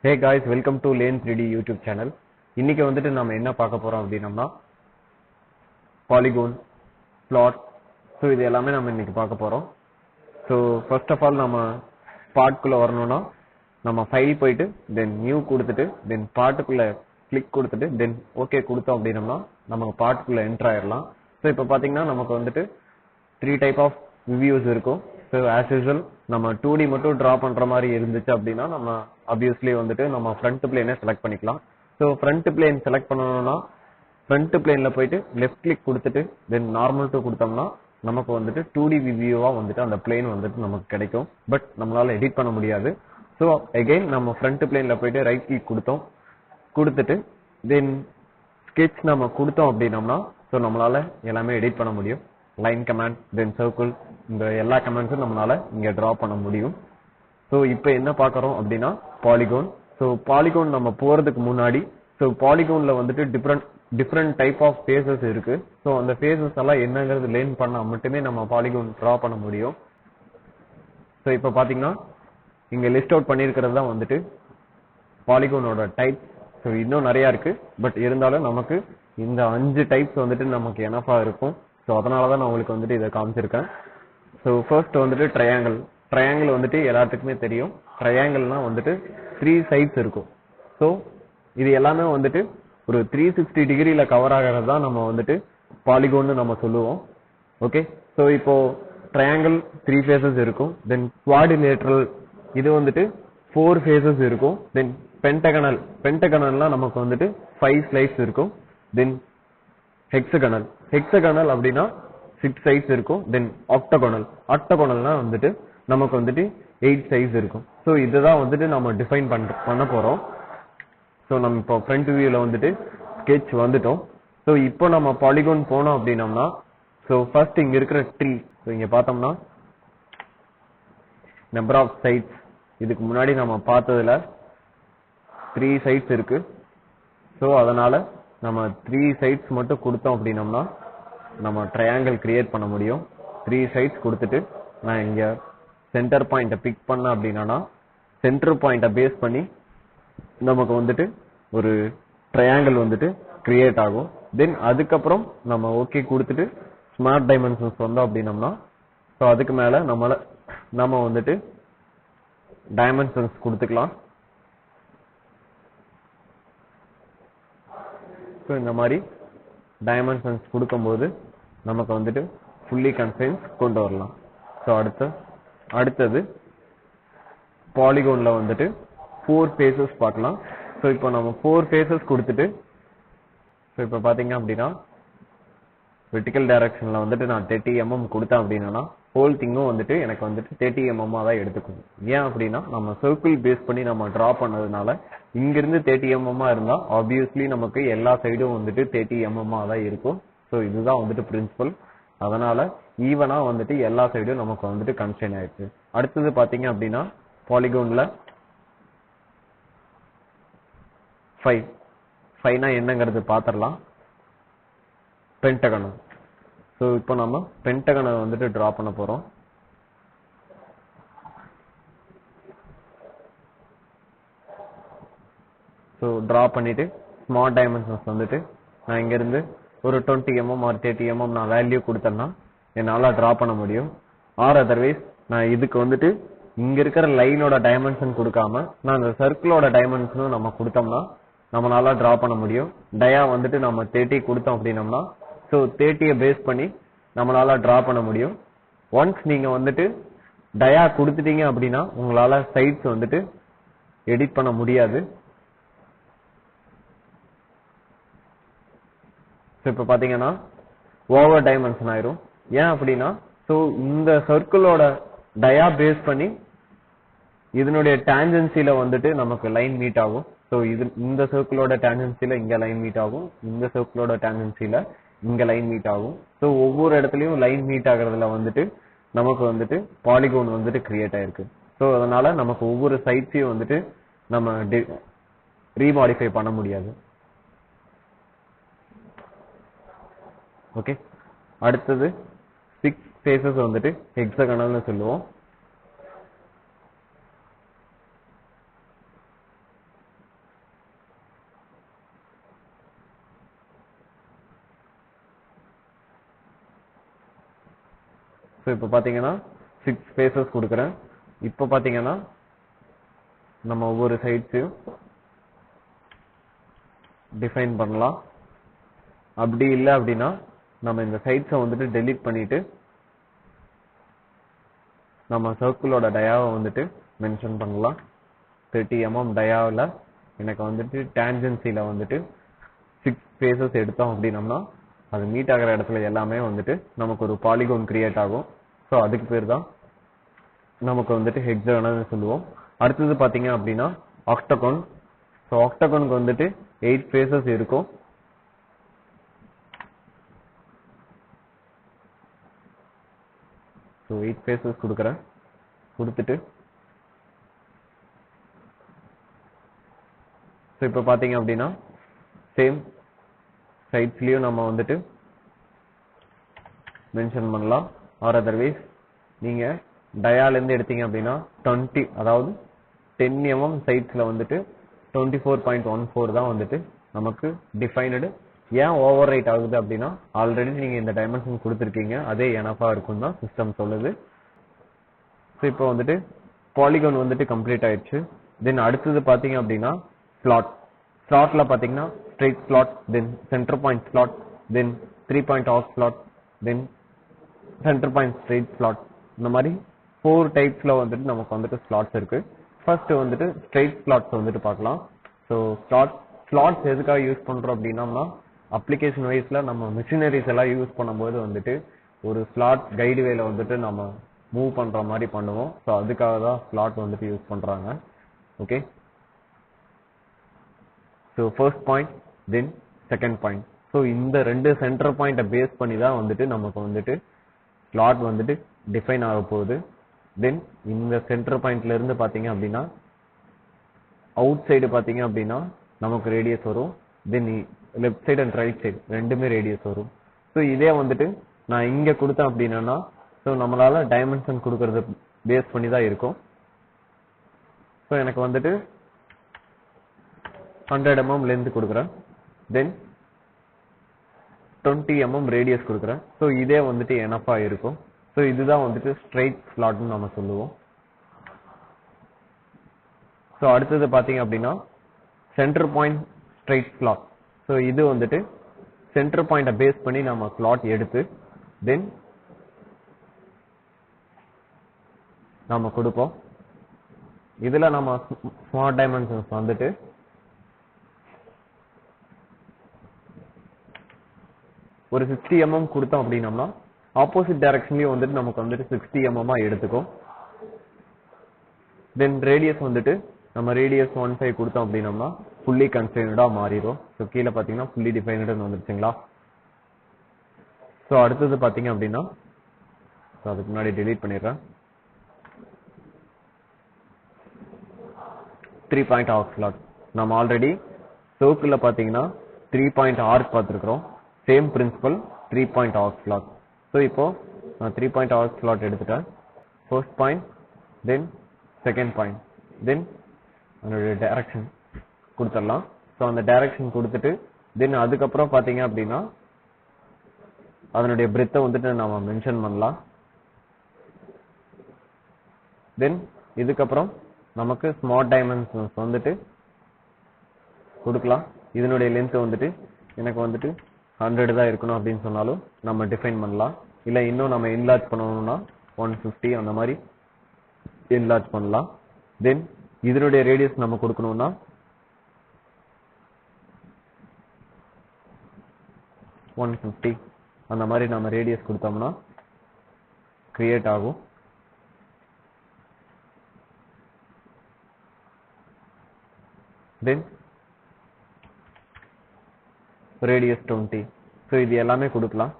Hey guys, welcome to Lane 3D YouTube channel. இன்னைக்கு வந்துட்டு நாம என்ன பார்க்க போறோம் அப்படின்னா பாலிகன், plot, so இது எல்லாமே நாம இன்னைக்கு பார்க்க போறோம். So first of all நாம பார்ட்குள்ள வரணும்னா நம்ம ஃபைல் போயிட்டு then new கொடுத்துட்டு then பார்ட்குள்ள கிளிக் கொடுத்துட்டு then okay கொடுத்தோம் அப்படின்னா நமக்கு பார்ட்குள்ள என்டர் ஆயிரலாம். So இப்போ பாத்தீங்கன்னா நமக்கு வந்துட்டு 3 type of views இருக்கும். So as usual நம்ம 2D மட்டும் டிரா பண்ற மாதிரி இருந்துச்சு அப்படின்னா நம்ம obviously வந்துட்டு நம்ம front plane செலக்ட் பண்ணிக்கலாம். So front plane செலக்ட் பண்ணனும்னா front planeல போயிட்டு left click கொடுத்துட்டு then normal to கொடுத்தோம்னா நமக்கு வந்துட்டு 2D வியூவா வந்துட்டு அந்த plane வந்துட்டு நமக்கு கிடைக்கும். பட் நம்மளால எடிட் பண்ண முடியாது. So again நம்ம front planeல போயிட்டு right click கொடுத்துட்டு then sketch நம்ம கொடுத்தோம் அப்படின்னா so நம்மளால எல்லாமே எடிட் பண்ண முடியும். லைன் கமாண்ட் then circle இந்த எல்லா கமாண்ட்ஸும் நம்மளால இங்க டிரா பண்ண முடியும். சோ இப்போ என்ன பார்க்கறோம் அப்படினா பாலிகன். சோ பாலிகன் நம்ம போறதுக்கு முன்னாடி சோ பாலிகன்ல வந்துட்டு டிஃபரண்ட் டைப் ஆஃப் ஃபேसेस இருக்கு. சோ அந்த ஃபேसेस எல்லாம் என்னங்கிறது லேர்ன் பண்ணா மட்டுமே நம்ம பாலிகன் டிரா பண்ண முடியும். சோ இப்போ பாத்தீங்கன்னா இங்க லிஸ்ட் அவுட் பண்ணியிருக்கிறது தான் வந்துட்டு பாலிகனோட டைப். சோ இன்னும் நிறைய இருக்கு பட் இருந்தாலும் நமக்கு இந்த 5 டைப்ஸ் வந்துட்டு நமக்கு எனஃபா இருக்கும். சோ அதனால தான் நான் உங்களுக்கு வந்துட்டு இத காமிச்சிருக்கேன். சோ ஃபர்ஸ்ட் வந்துட்டு ட்ரையாங்கிள் வந்துட்டு எல்லாத்துக்குமே தெரியும். ட்ரையாங்கிள்னா வந்துட்டு 3 சைட்ஸ் இருக்கும். சோ இது எல்லாமே வந்துட்டு ஒரு 360 டிகிரில கவர் ஆகிறது தான் நம்ம வந்துட்டு பாலிகன்னு நம்ம சொல்லுவோம். ஓகே, சோ இப்போ ட்ரையாங்கிள் 3 ஃபேसेस இருக்கும். தென் குவாட்ரிலேட்டரல் இது வந்துட்டு 4 ஃபேसेस இருக்கும். தென் பென்டகனல்னா நமக்கு வந்துட்டு 5 ஸ்லைட்ஸ் இருக்கும். தென் ஹெக்ஸகனல் அப்படினா 6 சைட்ஸ் இருக்கும். தென் ஆக்டகனல்னா வந்துட்டு நமக்கு வந்துட்டு 8 சைட்ஸ் இருக்கும். சோ இதுதான் வந்துட்டு நம்ம டிஃபைன் பண்ண போறோம். சோ நம்ம இப்போ ஃப்ரண்ட் வியூல வந்துட்டு ஸ்கெட்ச் வந்துட்டோம். சோ இப்போ நம்ம பாலிகன் போனோம் அப்படினா சோ ஃபர்ஸ்ட் இங்க இருக்கிற ட்ரீ சோ இங்க பார்த்தோம்னா நம்பர் ஆஃப் சைட்ஸ் இதுக்கு முன்னாடி நம்ம பார்த்ததுல 3 சைட்ஸ் இருக்கு. சோ அதனால நம்ம 3 சைட்ஸ் மட்டும் கொடுத்தோம் அப்படினா நம்ம ட்ரையாங்கிள் கிரியேட் பண்ண முடியும். 3 சைட்ஸ் கொடுத்துட்டு நான் இங்க சென்டர் பாயிண்ட பிக் பண்ண அப்படினா சென்டர் பாயிண்ட பேஸ் பண்ணி நமக்கு வந்துட்டு ஒரு ட்ரையாங்கிள் வந்துட்டு கிரியேட் ஆகும். தென் அதுக்கப்புறம் நம்ம ஓகே கொடுத்துட்டு ஸ்மார்ட் டைமென்ஷன்ஸ் வந்தோம் அப்படினா சோ அதுக்கு மேல நம்ம வந்துட்டு டைமென்ஷன்ஸ் கொடுத்துக்கலாம். சோ இந்த மாதிரி டைமென்ஷன்ஸ் கொடுக்கும்போது நமக்கு வந்துட்டு ஃபுல்லி கன்ஸ்ட்ரெயின்ஸ் கொண்டு வரலாம். சோ அடுத்தது பாலிகன்ல வந்துட்டு 4 ஃபேसेस பார்க்கலாம். சோ இப்போ நம்ம 4 ஃபேसेस கொடுத்துட்டு சோ இப்போ பாத்தீங்க அப்படினா வெர்டிகல் டைரக்ஷன்ல வந்துட்டு நான் 30 mm கொடுத்தேன் அப்படினா ஹோல் திங்கும் வந்துட்டு எனக்கு வந்துட்டு 30 mm தான் எடுத்துக்கும். ஏன் அப்படினா நம்ம சர்க்கிள் பேஸ் பண்ணி நம்ம டிரா பண்ணதுனால இங்க இருந்து 30 mm இருந்தா obviously நமக்கு எல்லா சைடும் வந்துட்டு 30 mm தான் இருக்கும். சோ இதுதான் வந்துட்டு பிரின்சிபல். அதனால ஈவனா வந்துட்டு எல்லா சைடும் நமக்கு வந்துட்டு கன்ஸ்ட்ரெயின் ஆயிடுச்சு. அடுத்தது பாத்தீங்க அப்படினா பாலிகன்ல 5னா என்னங்கிறது பாத்திரலாம். பென்டகன். சோ இப்போ நம்ம பென்டகனை வந்துட்டு டிரா பண்ண போறோம். சோ டிரா பண்ணிட்டு ஸ்மார்ட் டைமென்ஷன்ஸ் வந்துட்டு நான் இங்க இருந்து ஒரு 20 mm or 30 mm நான் வேல்யூ கொடுத்தேன்னா என்னால டிரா பண்ண முடியும். ஆர் அதர்வைஸ் நான் இதுக்கு வந்துட்டு இங்க இருக்கிற லைனோட டைமென்ஷன் கொடுக்காம நான் இந்த சர்க்கிளோட டைமென்ஷனும் நம்ம கொடுத்தோம்னா நம்மளால டிரா பண்ண முடியும். டயா வந்துட்டு நம்ம 30 கொடுத்தோம் அப்படின்னா சோ 30 பேஸ் பண்ணி நம்மளால டிரா பண்ண முடியும். ஒன்ஸ் நீங்க வந்துட்டு டயா கொடுத்துட்டீங்க அப்படின்னா உங்களால சைட்ஸ் வந்துட்டு எடிட் பண்ண முடியாது. இப்ப பாத்தீங்கன்னா ஓவர் டைமென்ஷன் ஆயிரும். ஏன் அப்படின்னா சோ இந்த சர்க்கிளோட டயா பேஸ் பண்ணி இதனுடைய டான்ஜென்சில வந்துட்டு நமக்கு லைன் மீட் ஆகும். சோ இந்த சர்க்கிளோட டான்ஜென்சில இங்க லைன் மீட் ஆகும். இந்த சர்க்கிளோட டான்ஜென்சில இங்க லைன் மீட் ஆகும். சோ ஒவ்வொரு இடத்துலயும் லைன் மீட் ஆகுறதுல வந்துட்டு நமக்கு வந்துட்டு பாலிகன் வந்துட்டு கிரியேட் ஆயிருக்கு. சோ அதனால நமக்கு ஒவ்வொரு சைட்ஸையும் வந்துட்டு நம்ம ரீமாடிஃபை பண்ண முடியாது. ஓகே, அடுத்தது 6 ஃபேसेस வந்துட்டு ஹெக்ஸகனல்னு சொல்லுவோம். ஸோ இப்போ பார்த்தீங்கன்னா 6 ஃபேஸஸ் கொடுக்குறேன். இப்போ பார்த்தீங்கன்னா நம்ம ஒவ்வொரு சைட்ஸையும் டிஃபைன் பண்ணலாம். அப்படி இல்லை அப்படின்னா நம்ம இந்த சைட்ஸை வந்துட்டு டெலீட் பண்ணிட்டு நம்ம சர்க்கிளோட டயாவை வந்துட்டு மென்ஷன் பண்ணலாம். 30 mm டயாவில் எனக்கு வந்துட்டு டேஞ்சன்சியில் வந்துட்டு 6 ஃபேஸஸ் எடுத்தோம் அப்படின்னம்னா அது மீட் ஆகிற இடத்துல எல்லாமே வந்துட்டு நமக்கு ஒரு பாலிகோன் கிரியேட் ஆகும். ஸோ அதுக்கு பேர் தான் நமக்கு வந்துட்டு ஹெக்ஸாகனல்னு சொல்லுவோம். அடுத்தது பார்த்தீங்க அப்படின்னா ஆக்டகோன். ஸோ ஆக்டகோனுக்கு வந்துட்டு 8 ஃபேஸஸ் இருக்கும். ஸோ 8 ஃபேஸஸ் கொடுக்குறேன். கொடுத்துட்டு ஸோ இப்போ பார்த்தீங்க அப்படின்னா சேம் சைட்ஸ்லேயும் நம்ம வந்துட்டு மென்ஷன் பண்ணலாம். ஆர் அதர்வைஸ் நீங்கள் டயாலேருந்து எடுத்தீங்க அப்படின்னா 20 அதாவது 10 mm சைட்ஸில் வந்துட்டு 24.14 தான் வந்துட்டு நமக்கு டிஃபைனடு. ஏன் ஓவர் ரைட் ஆகுது அப்படின்னா ஆல்ரெடி நீங்கள் இந்த டைமென்ஷன் கொடுத்துருக்கீங்க, அதே எனஃபாக இருக்கும் தான் சிஸ்டம் சொல்லுது. ஸோ இப்போ வந்துட்டு பாலிகான் வந்துட்டு கம்ப்ளீட் ஆயிடுச்சு. தென் அடுத்தது பார்த்தீங்க அப்படின்னா ஸ்லாட். ஸ்லாட்டில் பார்த்தீங்கன்னா straight slot, then centre point slot, then 3 point of slot, then centre point straight slot. இந்த மாதிரி 4 டைப்ஸில் வந்துட்டு நமக்கு வந்துட்டு ஸ்லாட்ஸ் இருக்கு. ஃபர்ஸ்ட் வந்துட்டு ஸ்ட்ரெயிட் ஸ்லாட்ஸ் வந்துட்டு பார்க்கலாம். ஸோ ஸ்லாட்ஸ் எதுக்காக யூஸ் பண்ணுறோம் அப்படின்னா அப்ளிகேஷன் வைஸில் நம்ம மிஷினரிஸ் எல்லாம் யூஸ் பண்ணும்போது வந்துட்டு ஒரு ஸ்லாட் கைடு வேல வந்துட்டு நம்ம மூவ் பண்ணுற மாதிரி பண்ணுவோம். ஸோ அதுக்காக தான் ஸ்லாட் வந்துட்டு யூஸ் பண்ணுறாங்க. Okay, so first point then second point. So இந்த 2 சென்டர் பாயிண்ட்டை பேஸ் பண்ணி தான் வந்துட்டு நமக்கு வந்துட்டு ஸ்லாட் வந்துட்டு டிஃபைன் ஆக போகுது. தென் இந்த சென்டர் பாயிண்ட்ல இருந்து பார்த்தீங்க அப்படின்னா அவுட் சைடு பார்த்தீங்க அப்படின்னா நமக்கு ரேடியஸ் வரும். தென் left side and right side ரெண்டுமே ரேடியஸ் வரும். ஸோ இதே வந்துட்டு நான் இங்கே கொடுத்தேன் அப்படின்னா ஸோ நம்மளால டைமென்ஷன் கொடுக்கறது பேஸ் பண்ணி தான் இருக்கும். ஸோ எனக்கு வந்துட்டு 100 mm லென்த் கொடுக்குறேன். தென் 20 mm ரேடியஸ் கொடுக்குறேன். ஸோ இதே வந்துட்டு எனஃபா இருக்கும். ஸோ இதுதான் வந்துட்டு ஸ்ட்ரெயிட் ஸ்லாட்னு நம்ம சொல்லுவோம். ஸோ அடுத்தது பார்த்தீங்க அப்படின்னா centre point straight slot. So இது வந்துட்டு சென்டர் பாயிண்டை பேஸ் பண்ணி நம்ம ஸ்லாட் எடுத்து தென் நம்ம கொடுப்போம். இதுல நம்ம ஸ்மார்ட் டைமென்ஷன்ஸ் வந்துட்டு ஒரு 60 mm கொடுத்தோம் அப்படின்னம்னா ஆப்போசிட் டைரக்ஷன்லயும் வந்துட்டு நமக்கு வந்துட்டு 60 mm எடுத்துக்கும். தென் ரேடியஸ் வந்துட்டு நம்ம ரேடியஸ் 1.5 கொடுத்தோம் அப்படின்னம்னா ஃபுல்லி கன்ஸ்ட்ரெயின்டா மாறிடும். ஸோ கீழே பார்த்தீங்கன்னா ஃபுல்லி டிஃபைன்டுன்னு வந்துருச்சுங்களா. ஸோ அடுத்தது பார்த்தீங்க அப்படின்னா அதுக்கு முன்னாடி டெலீட் பண்ணிடுறேன். 3 பாயிண்ட் ஆர்க் ஸ்லாட். நம்ம ஆல்ரெடி சர்க்கிளில் பார்த்தீங்கன்னா 3 பாயிண்ட் ஆர்க் பார்த்துருக்குறோம். Same principle 3 point arc slot. So இப்போ நான் 3 பாயிண்ட் ஆர்க் ஸ்லாட் எடுத்துட்டேன். First point then second point then அதனுடைய டைரக்ஷன் கொடுத்துடலாம். ஸோ அந்த டைரக்ஷன் கொடுத்துட்டு தென் அதுக்கப்புறம் பார்த்தீங்க அப்படின்னா அதனுடைய பிரெத்தை வந்துட்டு நம்ம மென்ஷன் பண்ணலாம். தென் இதுக்கப்புறம் நமக்கு ஸ்மார்ட் டைமென்ஷன்ஸ் வந்துட்டு கொடுக்கலாம். இதனுடைய லென்த் வந்துட்டு எனக்கு வந்துட்டு 100 தான் இருக்கணும் அப்படின்னு சொன்னாலும் நம்ம டிஃபைன் பண்ணலாம். இல்லை இன்னும் நம்ம என்லார்ஜ் பண்ணணும்னா 150 அந்த மாதிரி என்லார்ஜ் பண்ணலாம். தென் இதனுடைய ரேடியஸ் நம்ம கொடுக்கணும்னா 150 அந்த மாதிரி நம்ம ரேடியஸ் கொடுத்தோம்னா கிரியேட் ஆகும். தென் ரேடியஸ் 20. ஸோ இது எல்லாமே கொடுக்கலாம்.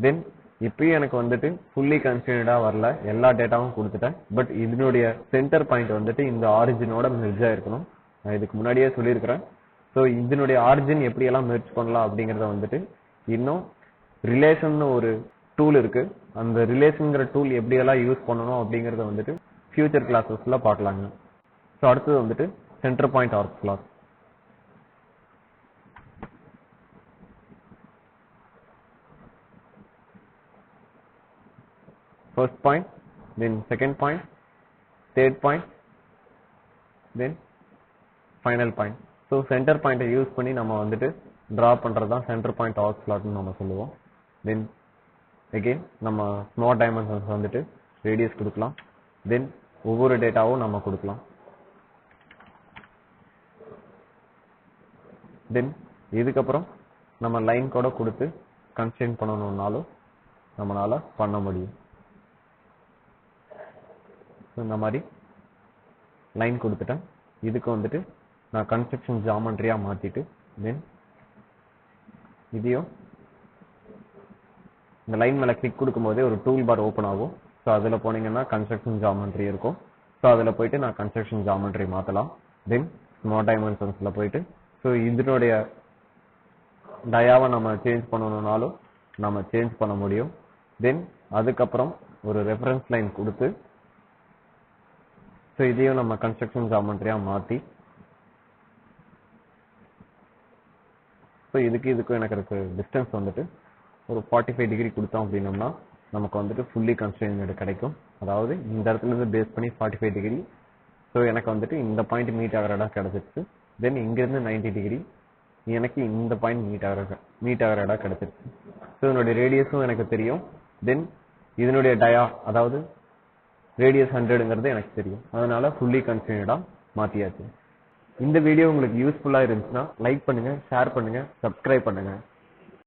தென் இப்பயும் எனக்கு வந்துட்டு ஃபுல்லி கன்ஸ்ட்ரெயின்டா வரல, எல்லா டேட்டாவும் கொடுத்துட்டேன். பட் இதனுடைய சென்டர் பாயிண்ட் வந்துட்டு இந்த ஆரிஜினோட மெர்ஜ் ஆயிருக்கணும். நான் இதுக்கு முன்னாடியே சொல்லியிருக்கிறேன். ஸோ இதனுடைய ஆரிஜின் எப்படியெல்லாம் மெர்ஜ் பண்ணலாம் அப்படிங்கிறத வந்துட்டு இன்னும் ரிலேஷன் ஒரு டூல் இருக்கு. அந்த ரிலேஷன்ங்கிற டூல் எப்படியெல்லாம் யூஸ் பண்ணணும் அப்படிங்கறத வந்துட்டு ஃபியூச்சர் கிளாஸஸ்ல பார்க்கலாங்க. ஸோ அடுத்தது வந்துட்டு centre point arc slot. first point, then second point, third point, then final point. So center point use பண்ணி நம்ம வந்துட்டு draw பண்றது தான் center point arc slot னு நம்ம சொல்லுவோம். Then again நம்ம small dimensions வந்துட்டு radius கொடுக்கலாம். Then ஒவ்வொரு டேட்டாவும் நம்ம கொடுக்கலாம். Then இதுக்கு அப்புறம் நம்ம லைன் கூட கொடுத்து கன்ஸ்ட்ரெயின் பண்ணனும்னாலும் நம்மளால பண்ண முடியும். இந்த மாதிரி லைன் கொடுத்துட்டேன். இதுக்கு வந்துட்டு நான் கன்ஸ்ட்ரக்ஷன் ஜியோமெட்ரியா மாத்திட்டு தென் இதையும் இந்த லைன் மேல கிளிக் கொடுக்கும்போதே ஒரு டூல் பார் ஓபன் ஆகும். ஸோ அதில் போனீங்கன்னா கன்ஸ்ட்ரக்ஷன் ஜியோமெட்ரி இருக்கும். ஸோ அதில் போயிட்டு நான் கன்ஸ்ட்ரக்ஷன் ஜியோமெட்ரி மாற்றலாம். தென் ஸ்மால் டைமென்ஷன்ஸில் போயிட்டு ஸோ இதனுடைய டயாவை நம்ம சேஞ்ச் பண்ணணும்னாலும் நம்ம சேஞ்ச் பண்ண முடியும். தென் அதுக்கப்புறம் ஒரு ரெஃபரன்ஸ் லைன் கொடுத்து ஸோ இதையும் நம்ம கன்ஸ்ட்ரக்ஷன் ஜியோமெட்ரியா மாற்றி ஸோ இதுக்கும் எனக்கு இருக்க டிஸ்டன்ஸ் வந்துட்டு ஒரு 45 டிகிரி கொடுத்தோம் அப்படின்னோம்னா நமக்கு வந்துட்டு ஃபுல்லி கன்ஸ்ட்ரெயின்டு கிடைக்கும். அதாவது இந்த இடத்துல இருந்து பேஸ் பண்ணி 45 டிகிரி. ஸோ எனக்கு வந்துட்டு இந்த பாயிண்ட் மீட் ஆகிற இடம் கிடைச்சிருச்சு. தென் இங்கிருந்து 90 டிகிரி எனக்கு இந்த பாயிண்ட் மீட் ஆகிற இடம் கிடைச்சிருச்சு. ஸோ இதனுடைய ரேடியஸும் எனக்கு தெரியும். தென் இதனுடைய டயா அதாவது ரேடியஸ் 100ங்கிறது எனக்கு தெரியும். அதனால ஃபுல்லி கன்ஸ்ட்ரெயின்டா மாத்தியாச்சு. இந்த வீடியோ உங்களுக்கு யூஸ்ஃபுல்லா இருந்துச்சுன்னா லைக் பண்ணுங்க, ஷேர் பண்ணுங்க, சப்ஸ்கிரைப் பண்ணுங்க.